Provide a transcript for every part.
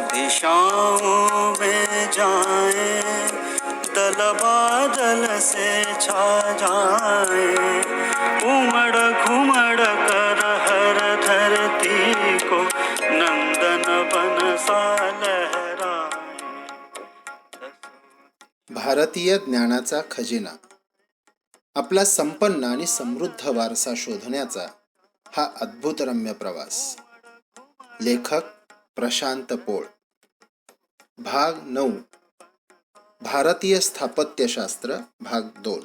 दिशाओं में जाए, दल बादल से छा जाए, उमड़ घुमड़ कर हर धरती को नंदन बन सा लहराए। भारतीय ज्ञानाचा खजिना, आपला संपन्न आणि समृद्ध वारसा शोधण्याचा हा अद्भुतरम्य प्रवास. लेखक प्रशांत पोळ. भाग 9. भारतीय स्थापत्यशास्त्र भाग 2.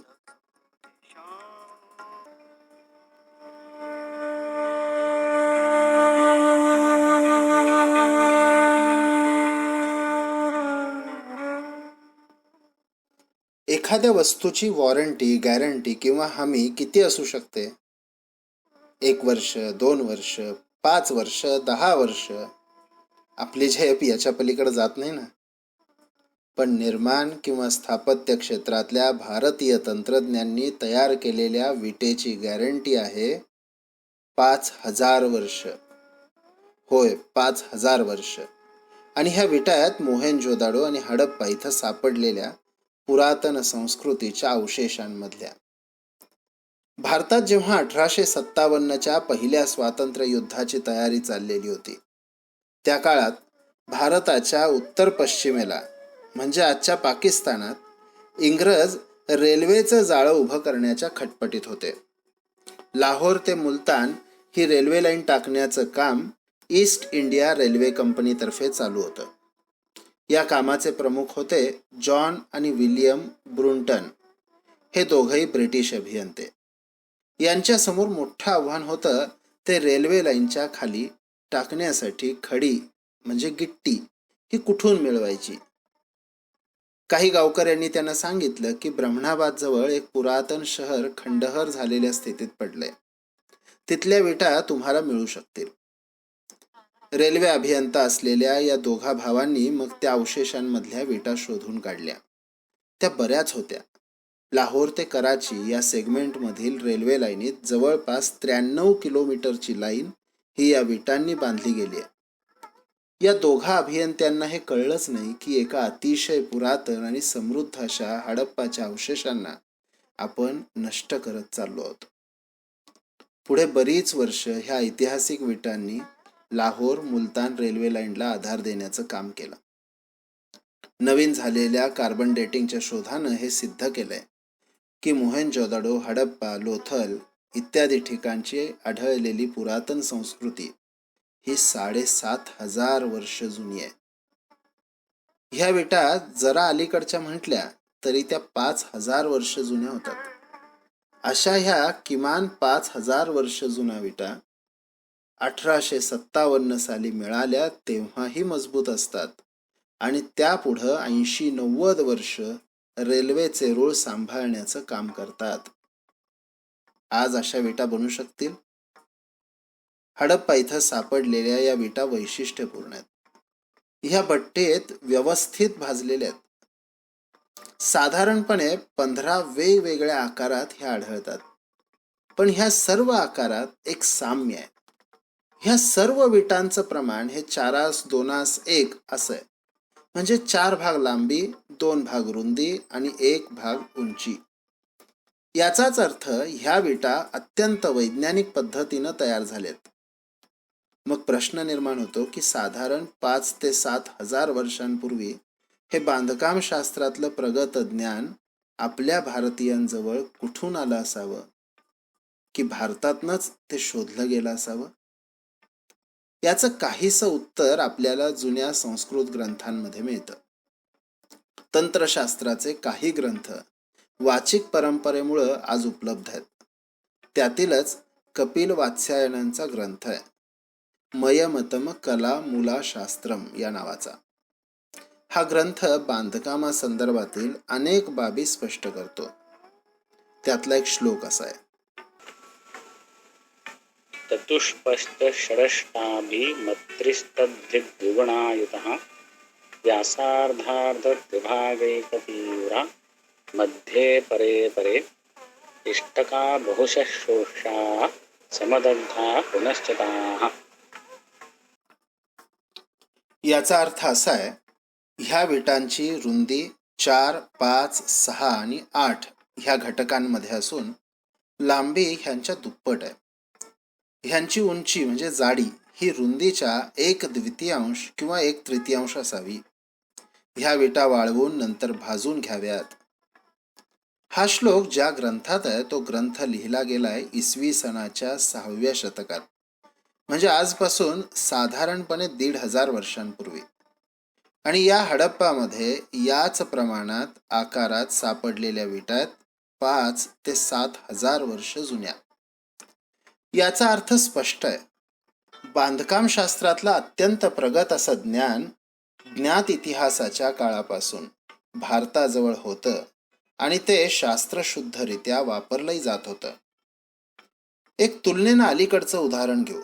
एखाद्या वस्तूची वॉरंटी, गॅरंटी किंवा हमी किती असू शकते? 1 वर्ष, 2 वर्ष, 5 वर्ष, 10 वर्ष. आपली झेप याच्या पलीकडे जात नाही ना. पण निर्माण किंवा स्थापत्य क्षेत्रातल्या भारतीय तंत्रज्ञांनी तयार केलेल्या विटेची गॅरंटी आहे 5,000 वर्ष. होय, 5,000 वर्ष. आणि ह्या विटा आहेत मोहेंजोदाडो आणि हडप्पा इथं सापडलेल्या पुरातन संस्कृतीच्या अवशेषांमधल्या. भारतात जेव्हा 1857च्या पहिल्या स्वातंत्र्य युद्धाची तयारी चाललेली होती, त्या काळात भारताच्या उत्तर पश्चिमेला म्हणजे आजच्या पाकिस्तानात इंग्रज रेल्वेचं जाळं उभं करण्याच्या खटपटीत होते. लाहोर ते मुलतान ही रेल्वे लाईन टाकण्याचं काम ईस्ट इंडिया रेल्वे कंपनीतर्फे चालू होतं. या कामाचे प्रमुख होते जॉन आणि विलियम ब्रुंटन. हे दोघंही ब्रिटिश अभियंते. यांच्यासमोर मोठं आव्हान होतं ते रेल्वे लाईनच्या खाली टाकण्यासाठी खडी म्हणजे गिट्टी ही कुठून मिळवायची. काही गावकऱ्यांनी त्यांना सांगितलं की ब्रह्मणाबाद जवळ एक पुरातन शहर खंडहर झालेल्या स्थितीत पडलंय. तिथल्या विटा तुम्हाला मिळू शकतील. रेल्वे अभियंता असलेल्या या दोघा भावांनी मग त्या अवशेषांमधल्या विटा शोधून काढल्या. त्या बऱ्याच होत्या. लाहोर ते कराची या सेगमेंटमधील रेल्वे लाईनीत जवळपास 93 किलोमीटरची लाईन ही या विटांनी बांधली गेली आहे. या दोघा अभियंत्यांना हे कळलंच नाही की एका अतिशय पुरातन आणि समृद्ध अशा हडप्पाच्या अवशेषांना आपण नष्ट करत चाललो आहोत. पुढे बरीच वर्ष ह्या ऐतिहासिक विटांनी लाहोर मुलतान रेल्वे लाईनला आधार देण्याचं काम केलं. नवीन झालेल्या कार्बन डेटिंगच्या शोधानं हे सिद्ध केलंय की मोहेंजोदाडो, हडप्पा, लोथल इत्यादी ठिकाणची आढळलेली पुरातन संस्कृती ही 7,500 वर्ष जुनी आहे. ह्या विटा जरा अलीकडच्या म्हटल्या तरी त्या 5,000 वर्ष जुन्या होतात. अशा ह्या किमान 5,000 वर्ष जुन्या विटा 1857 साली मिळाल्या तेव्हाही मजबूत असतात आणि त्यापुढं 80-90 वर्ष रेल्वेचे रूळ सांभाळण्याचं काम करतात. आज अशा विटा बनू शकतील? हडप्पा इथं सापडलेल्या या विटा वैशिष्ट्यपूर्ण आहेत. ह्या भट्टीत व्यवस्थित भाजलेल्या आहेत. साधारणपणे 15 वेगवेगळ्या आकारात ह्या आढळतात. पण ह्या सर्व आकारात एक साम्य आहे. ह्या सर्व विटांचं प्रमाण हे 4:2:1 असं आहे. म्हणजे 4 भाग लांबी, 2 भाग रुंदी आणि 1 भाग उंची. याचाच अर्थ ह्या विटा अत्यंत वैज्ञानिक पद्धतीनं तयार झाल्यात. मग प्रश्न निर्माण होतो की साधारण 5 ते 7,000 वर्षांपूर्वी हे बांधकाम शास्त्रातलं प्रगत ज्ञान आपल्या भारतीयांजवळ कुठून आलं असावं, की भारतातनंच ते शोधलं गेलं असावं? याचं काहीसं उत्तर आपल्याला जुन्या संस्कृत ग्रंथांमध्ये मिळतं. तंत्रशास्त्राचे काही ग्रंथ वाचिक परंपरेमुळं आज उपलब्ध आहेत. त्यातीलच कपिल वात्स्यायनांचा ग्रंथ आहे मयमतम कला मूला शास्त्रम या नावाचा. हा ग्रंथ बांधकामासंदर्भातील अनेक बाबी स्पष्ट करतो. त्यातला एक श्लोक असा आहे: चतुष्पश्च षडष्टाभिमत्रिस्तद्विगुणायुतः व्यासार्धार्धत्रिभागैकतीव्रा मध्ये परे परे इष्टका बहुशोषाः समदग्धा पुनश्चताः. याचा अर्थ असा आहे, ह्या विटांची रुंदी 4, 5, 6 आणि 8 ह्या घटकांमध्ये असून लांबी ह्यांच्या दुप्पट आहे. ह्यांची उंची म्हणजे जाडी ही रुंदीच्या 1/2 किंवा 1/3 असावी. ह्या विटा वाळवून नंतर भाजून घ्याव्यात. हा श्लोक ज्या ग्रंथात आहे तो ग्रंथ लिहिला गेलाय इसवी सनाच्या 6व्या शतकात, म्हणजे आजपासून साधारणपणे 1500 वर्षांपूर्वी. आणि या हडप्पामध्ये याच प्रमाणात आकारात सापडलेल्या विटा आहेत 5 ते 7,000 वर्ष जुन्या. याचा अर्थ स्पष्ट आहे. बांधकाम शास्त्रातलं अत्यंत प्रगत असं ज्ञान ज्ञात इतिहासाच्या काळापासून भारताजवळ होतं आणि ते शास्त्रशुद्धरित्या वापरलंही जात होतं. एक तुलनेनं अलीकडचं उदाहरण घेऊ.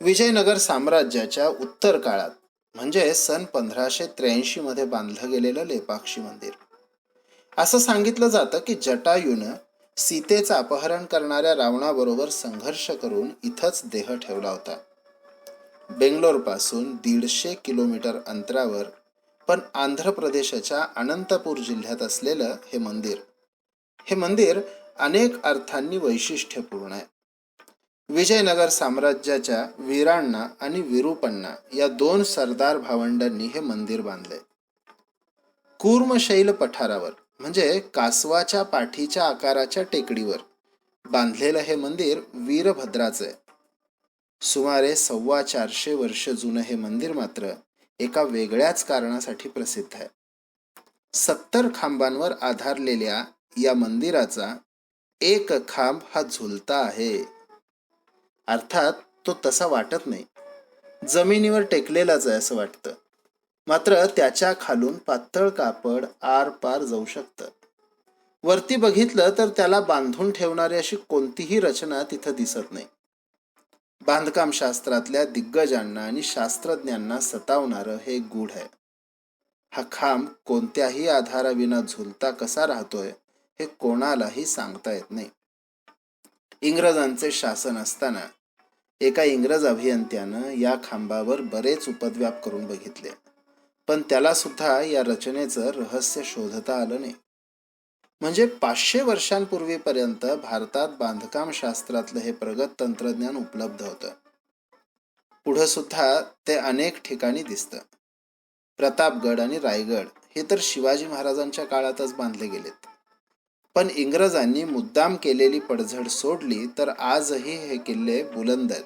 विजयनगर साम्राज्याच्या उत्तर काळात म्हणजे सन 1583 मध्ये बांधलं गेलेलं लेपाक्षी मंदिर. असं सांगितलं जातं की जटायूनं सीतेचं अपहरण करणाऱ्या रावणाबरोबर संघर्ष करून इथंच देह ठेवला होता. बेंगलोरपासून 150 किलोमीटर अंतरावर पण आंध्र प्रदेशाच्या अनंतपूर जिल्ह्यात असलेलं हे मंदिर अनेक अर्थांनी वैशिष्ट्यपूर्ण आहे. विजयनगर साम्राज्याच्या वीराण्णा आणि विरूपण्णा या 2 सरदार भावंडांनी हे मंदिर बांधले. कूर्मशैल पठारावर म्हणजे कासवाच्या पाठीच्या आकाराच्या टेकडीवर बांधलेलं हे मंदिर वीरभद्राचं आहे. सुमारे 450 वर्ष जुनं हे मंदिर मात्र एका वेगळ्याच कारणासाठी प्रसिद्ध आहे. 70 खांबांवर आधारलेल्या या मंदिराचा एक खांब हा झुलता आहे. अर्थात तो तसा वाटत नाही, जमिनीवर टेकलेलाच आहे असं वाटतं. मात्र त्याच्या खालून पातळ कापड आरपार जाऊ शकतं. वरती बघितलं तर त्याला बांधून ठेवणारी अशी कोणतीही रचना तिथं दिसत नाही. बांधकाम शास्त्रातल्या दिग्गजांना आणि शास्त्रज्ञांना सतावणारं हे एक गूढ आहे. हा खांब कोणत्याही आधाराविना झुलता कसा राहतोय हे कोणालाही सांगता येत नाही. इंग्रजांचे शासन असताना एका इंग्रज अभियंत्यानं या खांबावर बरेच उपद्व्याप करून बघितले, पण त्याला सुद्धा या रचनेचं रहस्य शोधता आलं नाही. म्हणजे 500 वर्षांपूर्वीपर्यंत भारतात बांधकाम शास्त्रातलं हे प्रगत तंत्रज्ञान उपलब्ध होतं. पुढं सुद्धा ते अनेक ठिकाणी दिसतं. प्रतापगड आणि रायगड हे तर शिवाजी महाराजांच्या काळातच बांधले गेलेत. पण इंग्रजांनी मुद्दाम केलेली पडझड सोडली तर आजही हे किल्ले बुलंद आहेत.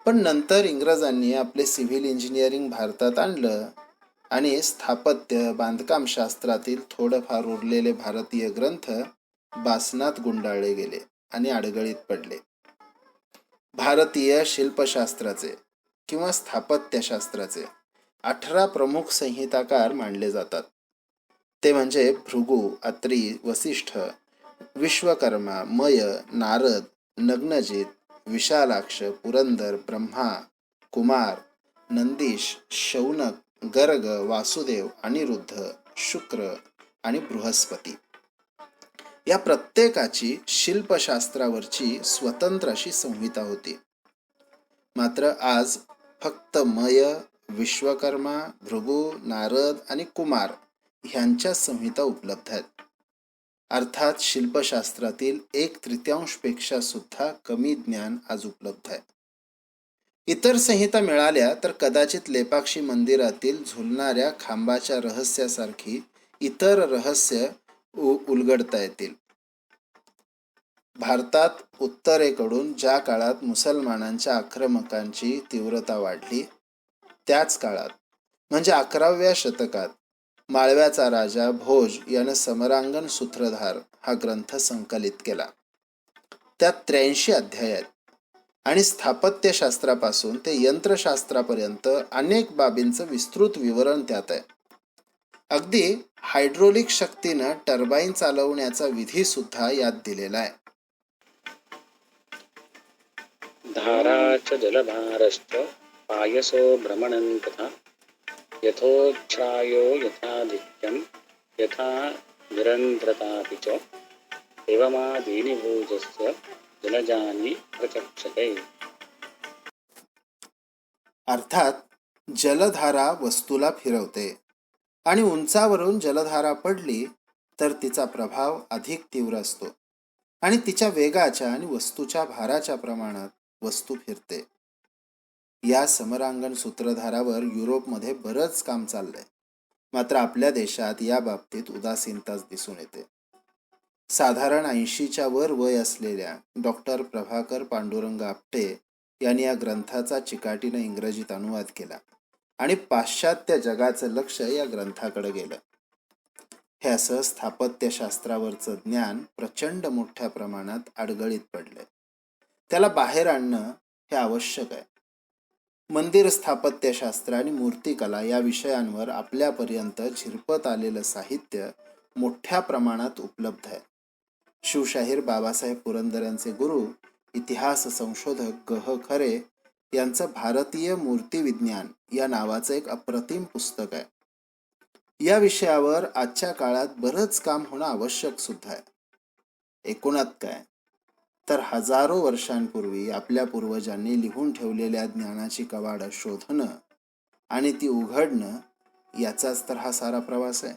पण नंतर इंग्रजांनी आपले सिव्हिल इंजिनिअरिंग भारतात आणलं आणि स्थापत्य बांधकाम शास्त्रातील थोडंफार उरलेले भारतीय ग्रंथ बासनात गुंडाळले गेले आणि अडगळीत पडले. भारतीय शिल्पशास्त्राचे किंवा स्थापत्यशास्त्राचे 18 प्रमुख संहिताकार मानले जातात. ते म्हणजे भृगु, अत्री, वसिष्ठ, विश्वकर्मा, मय, नारद, नग्नजित, विशालाक्ष, पुरंदर, ब्रह्मा, कुमार, नंदीश, शौनक, गर्ग, वासुदेव, अनिरुद्ध, शुक्र आणि बृहस्पती. या प्रत्येकाची शिल्पशास्त्रावरची स्वतंत्र अशी संहिता होती. मात्र आज फक्त मय, विश्वकर्मा, भृगु, नारद आणि कुमार ह्यांच्या संहिता उपलब्ध आहेत. अर्थात शिल्पशास्त्रातील 1/3 पेक्षा सुद्धा कमी ज्ञान आज उपलब्ध आहे. इतर संहिता मिळाल्या तर कदाचित लेपाक्षी मंदिरातील झुलणाऱ्या खांबाच्या रहस्यासारखी इतर रहस्य उलगडता येतील. भारतात उत्तरेकडून ज्या काळात मुसलमानांच्या आक्रमकांची तीव्रता वाढली त्याच काळात म्हणजे 11व्या शतकात माळव्याचा राजा भोज यानं समरांगण सूत्रधार हा ग्रंथ संकलित केला. त्यात 83 अध्याय आहेत आणि स्थापत्यशास्त्रापासून ते यंत्रशास्त्रापर्यंत अनेक बाबींचं विस्तृत विवरण त्यात आहे. अगदी हायड्रोलिक शक्तीनं टर्बाईन चालवण्याचा विधी सुद्धा यात दिलेला आहे. धाराच जलभारश्च पायसो भ्रमणं तथा यथोच्छ्रायो यथाधिक्यं यथा निरन्ध्रतापि च एवमादीनि भूजस्य जलजानि प्रचक्षते. अर्थात जलधारा वस्तूला फिरवते आणि उंचावरून जलधारा पडली तर तिचा प्रभाव अधिक तीव्र असतो आणि तिच्या वेगाच्या आणि वस्तूच्या भाराच्या प्रमाणात वस्तू फिरते. या समरांगण सूत्रधारावर युरोपमध्ये बरंच काम चाललंय. मात्र आपल्या देशात या बाबतीत उदासीनताच दिसून येते. साधारण 80च्या वर वय असलेल्या डॉक्टर प्रभाकर पांडुरंग आपटे यांनी या ग्रंथाचा चिकाटीने इंग्रजीत अनुवाद केला आणि पाश्चात्य जगाचं लक्ष या ग्रंथाकडे गेलं. हे असं स्थापत्यशास्त्रावरचं ज्ञान प्रचंड मोठ्या प्रमाणात अडगळीत पडलंय. त्याला बाहेर आणणं हे आवश्यक आहे. मंदिर स्थापत्यशास्त्र आणि मूर्तिकला या विषयांवर आपल्यापर्यंत झिरपत आलेलं साहित्य मोठ्या प्रमाणात उपलब्ध आहे. शिवशाहीर बाबासाहेब पुरंदर यांचे गुरु इतिहास संशोधक ग. ह. खरे यांचं भारतीय मूर्तिविज्ञान या नावाचं एक अप्रतिम पुस्तक आहे. या विषयावर आजच्या काळात बरंच काम होणं आवश्यक सुद्धा आहे. एकूणात काय तर हजारो वर्षांपूर्वी आपल्या पूर्वजांनी लिहून ठेवलेल्या ज्ञानाची कवाडं शोधणं आणि ती उघडणं याचाच तर हा सारा प्रवास आहे.